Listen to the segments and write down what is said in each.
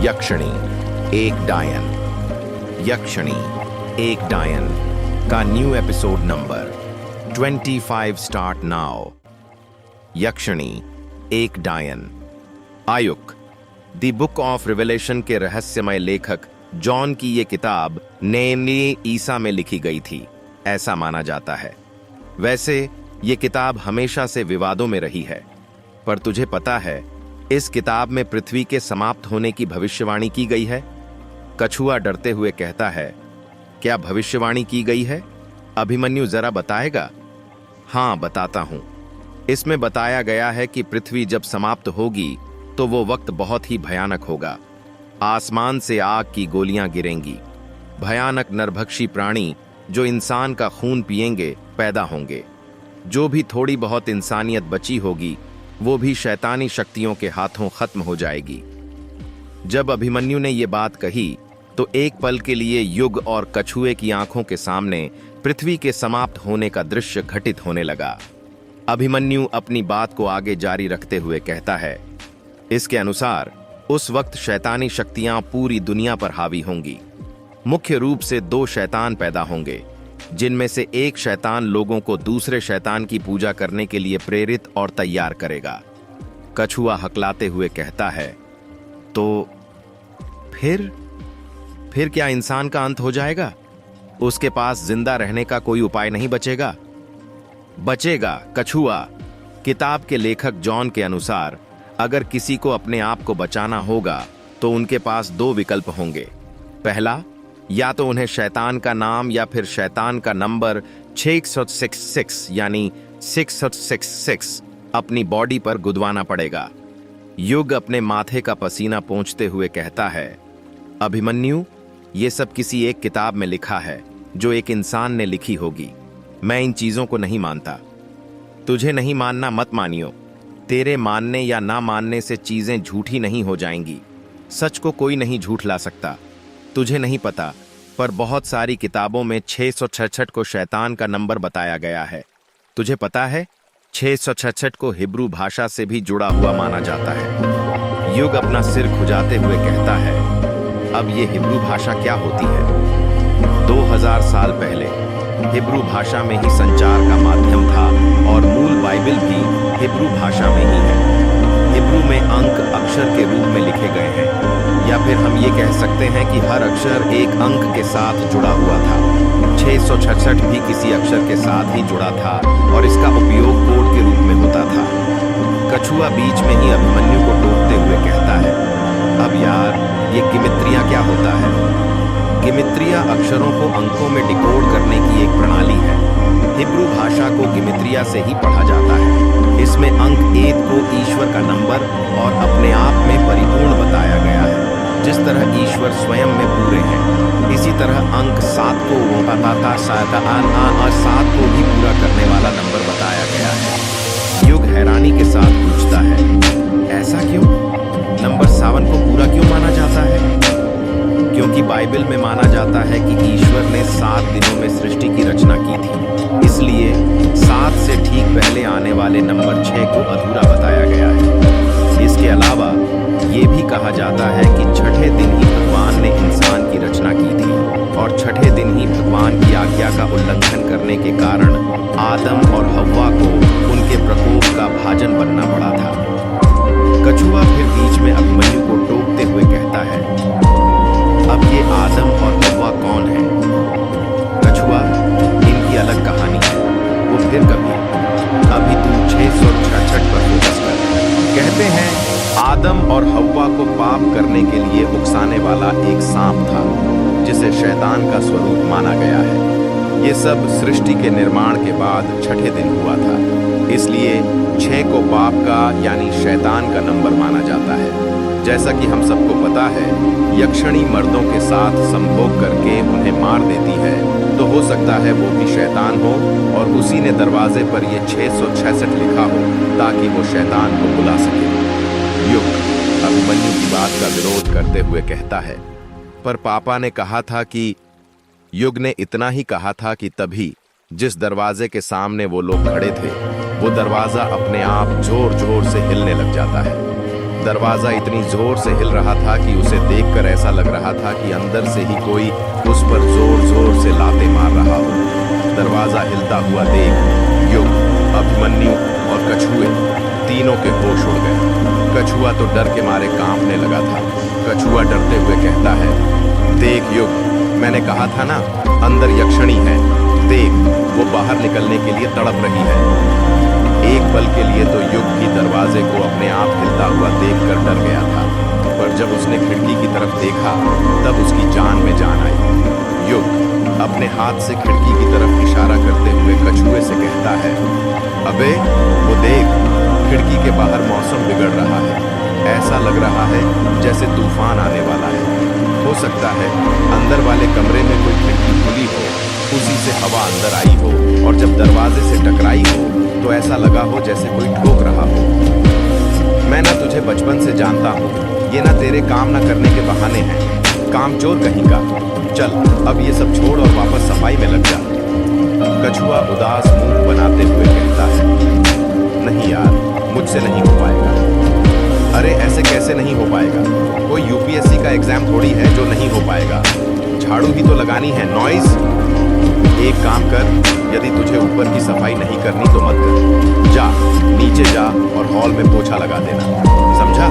यक्षिणी एक डायन। यक्षिणी एक डायन का new episode number 25 start now. Yakshini Ek डायन। आयुक द बुक ऑफ रिवेलेशन के रहस्यमय लेखक जॉन की ये किताब नए ईसा में लिखी गई थी, ऐसा माना जाता है। वैसे ये किताब हमेशा से विवादों में रही है, पर तुझे पता है इस किताब में पृथ्वी के समाप्त होने की भविष्यवाणी की गई है। कछुआ डरते हुए कहता है, क्या भविष्यवाणी की गई है? अभिमन्यु जरा बताएगा? हाँ, बताता हूं। इसमें बताया गया है कि पृथ्वी जब समाप्त होगी तो वो वक्त बहुत ही भयानक होगा। आसमान से आग की गोलियां गिरेंगी। भयानक नरभक्षी प्राणी जो इंसान का खून पिएंगे पैदा होंगे। जो भी थोड़ी बहुत इंसानियत बची होगी वो भी शैतानी शक्तियों के हाथों खत्म हो जाएगी। जब अभिमन्यु ने ये बात कही तो एक पल के लिए युग और कछुए की आंखों के सामने पृथ्वी के समाप्त होने का दृश्य घटित होने लगा। अभिमन्यु अपनी बात को आगे जारी रखते हुए कहता है, इसके अनुसार उस वक्त शैतानी शक्तियां पूरी दुनिया पर हावी होंगी। मुख्य रूप से दो शैतान पैदा होंगे, जिनमें से एक शैतान लोगों को दूसरे शैतान की पूजा करने के लिए प्रेरित और तैयार करेगा। कछुआ हकलाते हुए कहता है, तो फिर क्या इंसान का अंत हो जाएगा? उसके पास जिंदा रहने का कोई उपाय नहीं बचेगा? बचेगा कछुआ। किताब के लेखक जॉन के अनुसार अगर किसी को अपने आप को बचाना होगा तो उनके पास दो विकल्प होंगे। पहला, या तो उन्हें शैतान का नाम या फिर शैतान का नंबर 666 यानी 666 अपनी बॉडी पर गुदवाना पड़ेगा। युग अपने माथे का पसीना पोंछते हुए कहता है, अभिमन्यु, ये सब किसी एक किताब में लिखा है जो एक इंसान ने लिखी होगी। मैं इन चीजों को नहीं मानता। तुझे नहीं मानना मत मानियो। तेरे मानने या ना मानने से चीजें झूठी नहीं हो जाएंगी। सच को कोई नहीं झूठला सकता। तुझे नहीं पता, पर बहुत सारी किताबों में 666 को शैतान का नंबर बताया गया है। तुझे पता है 666 को हिब्रू भाषा से भी जुड़ा हुआ माना जाता है। युग अपना सिर खुजाते हुए कहता है, अब ये हिब्रू भाषा क्या होती है? 2000 साल पहले हिब्रू भाषा में ही संचार का माध्यम था और मूल बाइबल भी हिब्रू भाषा में ही है। हिब्रू में अंक अक्षर के रूप में लिखे गए हैं, या फिर हम ये कह सकते हैं कि हर अक्षर एक अंक के साथ जुड़ा हुआ था। 666 भी किसी अक्षर के साथ ही जुड़ा था और इसका उपयोग कोड के रूप में होता था। कछुआ बीच में ही अभिमन्यु को टोकते हुए कहता है, अब यार, ये गिमित्रिया क्या होता है? गिमित्रिया अक्षरों को अंकों में डिकोड करने की एक प्रणाली है। हिब्रू भाषा को गिमित्रिया से ही पढ़ा जाता है। इसमें अंक 1 को ईश्वर का नंबर और अपने आप में परिपूर्ण बताया गया है। जिस तरह ईश्वर स्वयं में पूरे हैं, इसी तरह अंक 7 को वो बताता 7 को भी पूरा करने वाला नंबर बताया गया है। युग हैरानी के साथ पूछता है, ऐसा क्यों? नंबर 7 को पूरा क्यों माना जाता है? क्योंकि बाइबल में माना जाता है कि ईश्वर ने 7 दिनों में सृष्टि की रचना की थी, इसलिए 7 से ठीक पहले आने वाले नंबर 6 को अधूरा बताया गया है। इसके अलावा ये भी कहा जाता है कि छठे दिन ही भगवान ने इंसान की रचना की थी और छठे दिन ही भगवान की आज्ञा का उल्लंघन करने के कारण आदम और हव्वा को उनके प्रकोप का भाजन बनना पड़ा था। कछुआ फिर बीच में अभिमन्यु को टोकते हुए कहता है, अब ये आदम और हव्वा कौन है? कछुआ, इनकी अलग कहानी है, वो फिर कभी। अभी तू 666 पर फोकस कर। कहते हैं आदम और हव्वा को पाप करने के लिए उकसाने वाला एक सांप था, जिसे शैतान का स्वरूप माना गया है। ये सब सृष्टि के निर्माण के बाद छठे दिन हुआ था, इसलिए 6 को पाप का यानी शैतान का नंबर माना जाता है। जैसा कि हम सबको पता है, यक्षिणी मर्दों के साथ संभोग करके उन्हें मार देती है, तो हो सकता है वो भी शैतान हो और उसी ने दरवाजे पर ये 666 लिखा हो ताकि वो शैतान को बुला सके। युग अभिमन्यु की बात का विरोध करते हुए कहता है, पर पापा ने कहा था कि युग ने इतना ही कहा था कि तभी जिस दरवाजे के सामने वो लोग खड़े थे, वो दरवाजा अपने आप जोर जोर से हिलने लग जाता है। दरवाजा इतनी जोर से हिल रहा था कि उसे देखकर ऐसा लग रहा था कि अंदर से ही कोई उस पर जोर जोर से लाते मार रहा हो। दरवाजा हिलता हुआ देख युग, अभिमन्यु और कछुए तीनों के होश उड़ गए। कछुआ तो डर के मारे कांपने लगा था। कछुआ डरते हुए कहता है, देख युग, मैंने कहा था ना, अंदर यक्षिणी है। देख, वो बाहर निकलने के लिए तड़प रही है। एक पल के लिए तो युग भी दरवाजे को अपने आप हिलता हुआ देखकर डर गया था, पर जब उसने खिड़की की तरफ देखा तब उसकी जान में जान आई। युग अपने हाथ से खिड़की की तरफ इशारा करते हुए कछुए से कहता है, अबे वो देख, खिड़की के बाहर मौसम बिगड़ रहा है। ऐसा लग रहा है जैसे तूफान आने वाला है। हो सकता है अंदर वाले कमरे में कोई खिड़की खुली हो, उसी से हवा अंदर आई हो, और जब दरवाजे से टकराई हो तो ऐसा लगा हो जैसे कोई ठोक रहा हो। मैं ना तुझे बचपन से जानता हूँ, ये ना तेरे काम ना करने के बहाने हैं, कामचोर कहीं का। चल अब ये सब छोड़ और वापस सफाई में लग जा। कछुआ उदास मुंह बनाते हुए कहता है, नहीं यार, मुझसे नहीं हो पाएगा। अरे ऐसे कैसे नहीं हो पाएगा? कोई यूपीएससी का एग्जाम थोड़ी है जो नहीं हो पाएगा। झाड़ू ही तो लगानी है, नॉइज। एक काम कर, यदि तुझे ऊपर की सफाई नहीं करनी तो मत कर। जा नीचे जा और हॉल में पोछा लगा देना, समझा?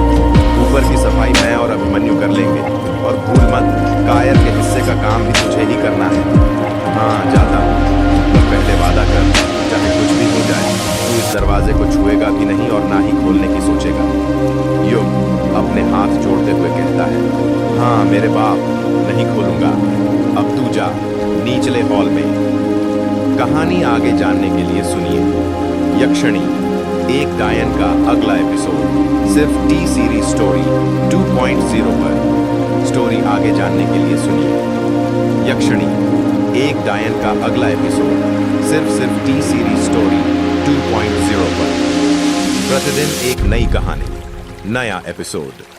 ऊपर की सफाई मैं और अभिमन्यु कर लेंगे, और भूल मत, कायर के हिस्से का काम भी तुझे ही करना है। हाँ जाता हूँ, पर पहले वादा कर, चाहे कुछ भी हो जाए, तू इस दरवाजे को छुएगा भी नहीं और ना ही खोलने की सोचेगा। युग अपने हाथ जोड़ते हुए कहता है, हाँ मेरे बाप, नहीं खोलूंगा। अब तू जा निचले हॉल में। कहानी आगे जानने के लिए सुनिए यक्षिणी एक गायन का अगला एपिसोड सिर्फ टी सीरीज स्टोरी 2.0 पर। स्टोरी आगे जानने के लिए सुनिए यक्षिणी एक गायन का अगला एपिसोड सिर्फ टी सीरीज स्टोरी 2.0 पर। प्रतिदिन एक नई कहानी, नया एपिसोड।